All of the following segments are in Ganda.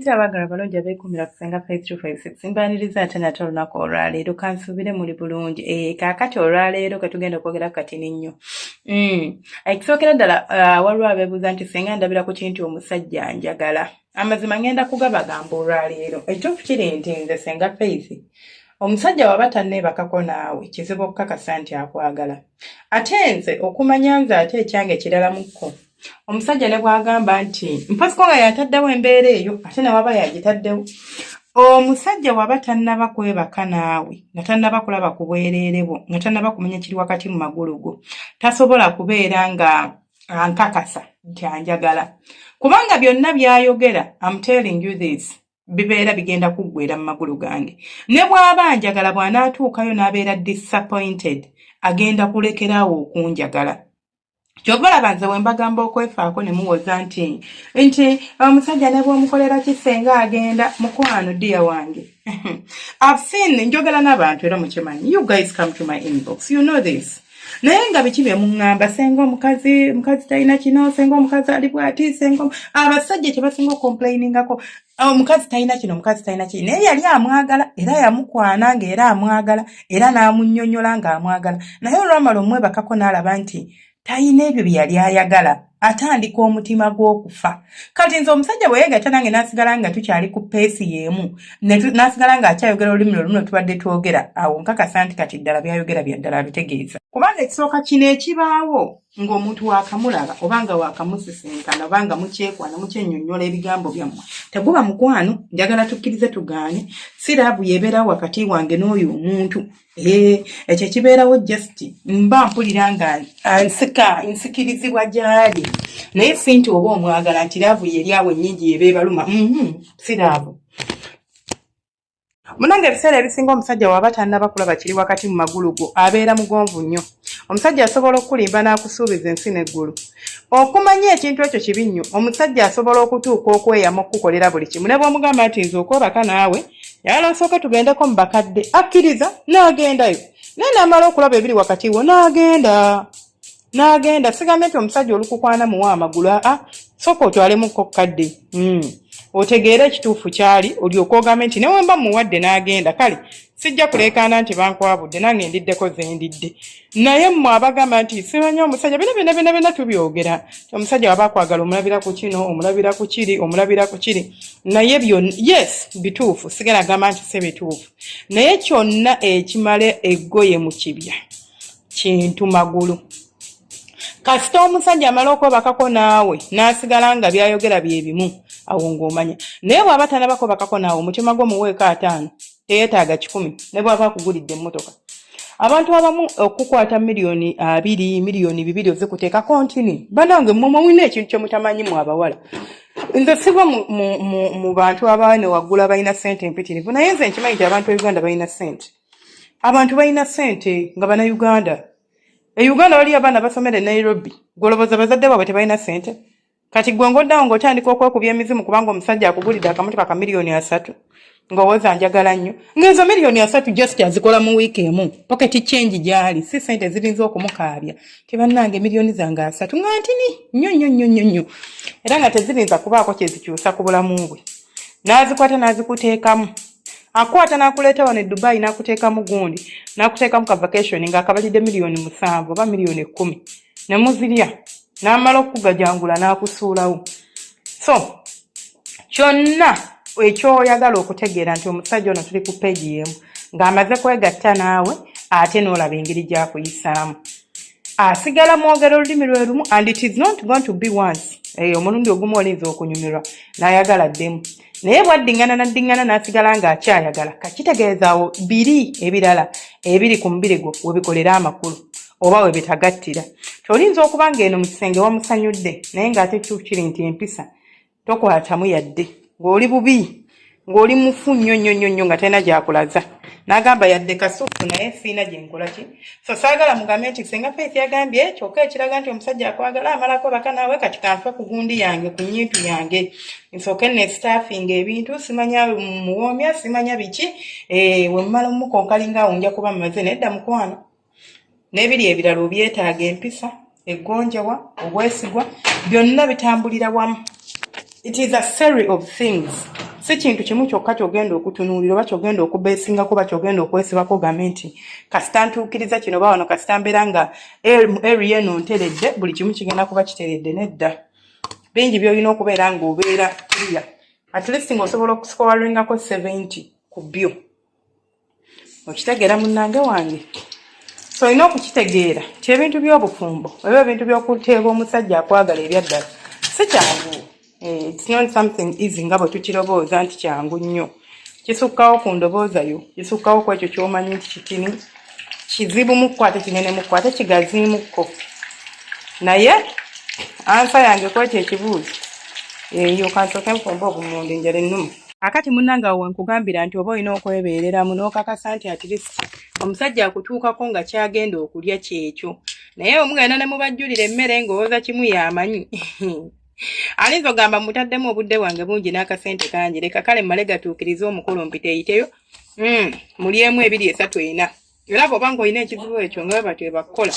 Mwaramutse abagala balungi abeekumira kusenga 5256 mbaniriza ate nate olunaku olwaleero kansubire muli bulungi kaakati olwaleero ketugenda okwogera katini nnyo ekisookera ddala waliwo abeebuuza nti senga ndabira ku kintu omusajja njagala amazima ngenda kugabagamba olwaleero ekituufu kiri nti nze senga Faith omusajja waba tanneebakako naawe kizibu okukakasa nti akwagala ate nze okumanya nze ate ekyange kirala mukko omusajja ne bwagamba nti mpasiko nga yataddewo embeera eyo ate nawaba yagitaddewo omusajja waba tannaba kwebaka naawe nga tannaba kulaba ku bwereere bwo nga tannaba kumanya kiri wakati mu magulu go tasobola kubeera nga ankakasa nti anjagala kubanga byonna byayogera I'm telling you this bibeera bigenda kuggweera mu magulu gange ne bw'aba njagala bw'anaatuukayo n'abeera disappointed agenda kulekeraawo okunjagala kyova banze we mbagamba okwefaako ne muwoza nti omusajja ne bw'omukolera kisenga agenda mukwano ddiya wange I've seen njogera n'abantu era mukimanyi you guys come to my inbox you know this naye nga biki bye muŋŋamba senga omukazi talina kino senga omukazi ali bw'ati senga abasajja kye basinga okomplainingako omukazi talina kino omukazi talina kino naye yali amwagala era yamukwana ng'era amwagala era n'amunnyonnyola ng'amwagala naye olwamala omwebakako n'alaba nti tayina ebyo bye yali ayagala atandika omutima gw'okufa kati nze omusajja bwe yeegatta nange n'asigala nga tukyali ku peesi y'emu n'asigala ng'akyayogera olulimi lwe tubadde twogera awo nkakasa nti kati ddala byayogera bya ddala abitegeeza kubanga ekisooka kino ekibaawo ng'omuntu waakamulaba oba nga waakamusisinkana oba nga mukyekwana mukyennyonnyola ebigambo byammwe teguba mukwano njagala tukkirize tugaane siraabu yeebeerawo wakati wange n'oyo omuntu ekyo kibeerawo just mba mpulira nga nsikirizibwa gy'ali naye si nti oba omwagala nti laavu yeri awo ennyingi yebeebaluma siraabu munange ebiseera ebisinga omusajja waba tannaba kulaba kiri wakati mu magulu go abeera mugonvu nnyo omusajja asobola okulimba n'akusuubiza ensi n'eggulu okumanya ekintu ekyo kibi nnyo omusajja asobola okutuuka okweyama okukolera buli kimu ne bw'omugamba nti nze okwebaka naawe yala osooke tugendeko mu bakadde akkiriza n'agendayo naye n'amala okulaba ebiri wakati wo n'agenda sigambye nti omusajja olukukwana muwa amagulu sooka otwalemuko kadde otegeera ekituufu kyali olyoka ogambe nti newe mba muwadde n'agenda kale sijja kuleekaana nti bankwabudde nange ndiddeko ze ndidde naye mmwe abagamba nti simanyi omusajja bina tubyogera omusajja waba akwagala omulabira ku kino omulabira ku kiri omulabira ku kiri naye yes bituufu sigala gamba nti si bituufu naye kyonna ekimala eggoye mu kibya kintu magulu kasita omusajja amala okwebakako naawe n'asigala nga byayogera bye bimu awo ng'omanya naye bw'aba tanabako bakako naawe omutima gwo muweeko 5 teyeetaaga 10 ne bw'aba akugulidde emmotoka abantu abamu okukwata miliyoni 2 miliyoni 2 ozikuteeka kontini banange mmwe mulina ekintu kye mutamanyi mu abawala nze siba mu bantu abaane waggula balina ssente mpitirivu naye nze nkimanyi nti abantu Uganda balina ssente abantu balina ssente nga bannayuganda Uganda wali abaana basomera e Nairobi goloboza bazadde baabwe tebalina ssente kati gwe ng'oddawo ng'otandika okwekubya emizimu kubanga omusajja akugulidde akamotoka ka miliyoni 3 ng'owooza njagala nnyo ng'ezo miliyoni 3 just azikola mu wiiki emu pocket change gy'ali si ssente zirinza okumukaabya tebannange miliyoni zange 3 nga ntini nnyo era nga tezirinza kubaako kye zikyusa ku bulamu bwe n'azikwata n'azikuteekamu akwata n'akuleeta wano e Dubai n'akuteekamu gundi n'akuteekamu ka vacation ng'akabalidde miliyoni 7 oba miliyoni 10 ne muzirya n'amala okugajangula n'akusuulawo so kyonna ekyoyagala okutegeera nti omusajja ono tuli ku peegi y'emu ng'amaze kwegatta naawe ate n'olaba engeri gy'akuyisaamu asigala mwogera olulimi lwe lumu and it is not going to be once omulundi ogumu olinza okunyumirwa n'ayagala ddemu naye bwaddingana n'asigala ng'akyayagala kakitegeezaawo biri ebirala ebiri ku mubiri gwo webikolera amakulu oba webitagattira tolinza okuba ng'eno mu kisenge wamusanyudde naye ng'ate kiri nti empisa tokwatamu yadde ng'oli bubi ng'oli mufu nnyo nga talina gyakulaza n'agamba yadde kasufu naye siina gye nkola ki so saagala mugambe nti senga Faith yagambye kyokka ekiraga nti omusajja akwagala amalako baka naawe kati kanfe ku gundi yange ku nnyintu yange nsooke nestaffing ebintu simanya muwoomya simanya biki we mmala omukonkalinga awo nja kuba mmaze nedda mukwano n'ebiri ebirala obyetaaga empisa eggonjawa obwesigwa byonna bitambulira wamu It is a series of things. Si kintu kimu kyokka kyogenda okutunuulira oba kyogenda okubeesingako oba kyogenda okwesibako gambe nti kasita ntuukiriza kino oba wano kasita mbeera nga area eno nteredde buli kimu kigenda kuba kiteredde. Nedda, bingi by'olina okubeera ng'obeera clear. At least ng'osobola okusikowaringako 70 ku byo. Okitegeera munnange wange? So olina okukitegeera ti ebintu by'obufumbo oba ebintu by'okuteeba omusajja akwagala ebyaddala si kyangu. It's not something easy nga bwe tukirobooza nti kyangu nnyo. Kisukkawo ku ndobooza yo, kisukkawo ku ekyo ky'omanyi nti kitini kizibu mukko ate kinene mukko ate kigaziimukko. Naye ansa yange ku ekyo ekibuuzo eyo kansooke nfumba obumonde njala ennumu. Akati munnange awo wenkugambira nti oba olina okwebeereramu n'okakasa nti at least omusajja akutuukako nga kyagenda okulya kyekyo. Naye omugenda ne mubajjulira emmere ng'owooza kimu y'amanyi. Alinza ogamba mutaddemu obudde bwange bungi n'akasente kangi leka kale mmale gatuukirize omukolo mpiteeyiteyo mulyemu 2, 3, 4. Era bw'oba ng'olina ekizibu ekyo nga bwe batyo ebakukola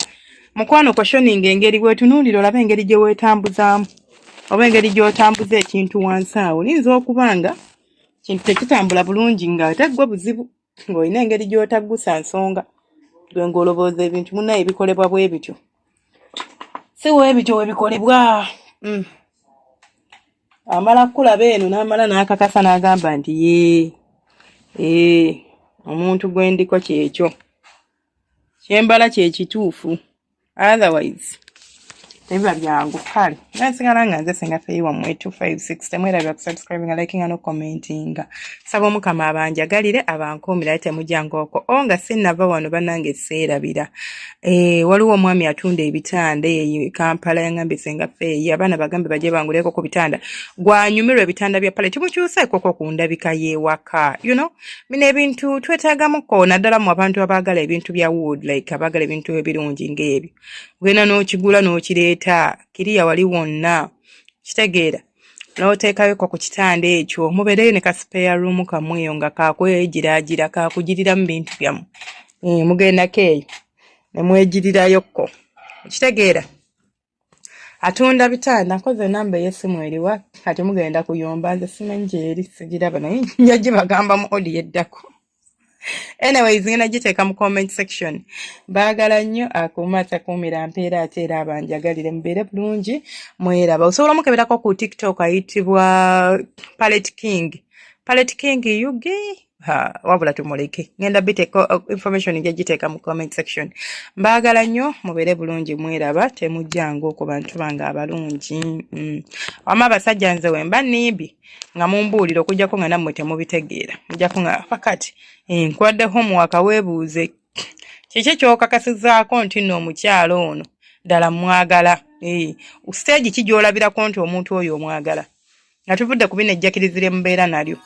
mukwano questioning engeri bw'etunuulira olabe engeri gye weetambuzaamu oba engeri gy'otambuza ekintu wansi awo. Olinza okuba nga kintu tekitambula bulungi ng'ate gwe buzibu ng'olina engeri gy'otaggusa nsonga gwe ng'olowooza ebintu munnaye bikolebwa bwe bityo. Si bwe bityo we bikolebwa. Amala kulaba eno n'amala n'akakasa n'agamba nti omuntu gwe ndiko kyekyo kyembala kyekituufu, otherwise tebiba byangu. Kale nansigala nga nze singa feeyi wammwe 256 temwerabira kusubscribinga, likinga n'okomentinga. Saba Omukama abanjagalire abankuumira temujjanga okwo nga sinnava wano bannange seerabira. Waliwo omwami atunda ebitanda eyo Kampala yangambye senga feeyi abaana bagambe bajje banguleko ku bitanda gwanyumirwa ebitanda bya paleti mukyuseekoko ku ndabika y'ewaka. Bino ebintu twetaagamuko naddala mu abantu abaagala ebintu bya wood like abaagala ebintu ebirungi ng'ebyo. Gwena n'okigula n'okireeta kiriya wali wonna kitegeera n'oteekayoko ku kitanda ekyo mubeereyo ne ka spare room kamweyo nga kakwegiraagira kakugiriramu bintu byamu. Mugendako eyo ne mwegiririrayokko kitegeera. Atunda bitanda nkoze namba y'essimu eriwa kati mugenda kuyomba nze simanyi gyeri sigiraba naye njagibagamba mu odi yeddako. Anyways, ngena giteeka mu comment section. Baagala nnyo akuuma atakuumira mpeera ate era abanjagalire mubeere bulungi mweraba. Osobola mukeberako ku TikTok ayitibwa Palette King yugi wabula tumuleke ngenda biteeko information nja giteeka mu comment section. Baagala nnyo mubeere bulungi mweraba temujjanga ku bantu bange abalungi. Wama abasajja nze wemba nimbi nga mumbuulira okujjako nga nammwe temubitegeera mujjako nga fakati nkwadde homework weebuuze kiki kyokakasizzaako nti nno omukyalo ono ddala mwagala. Stage ki gy'olabirako nti omuntu oyo omwagala nga tuvudde ku bino ejjakirizire mubeera nalyo.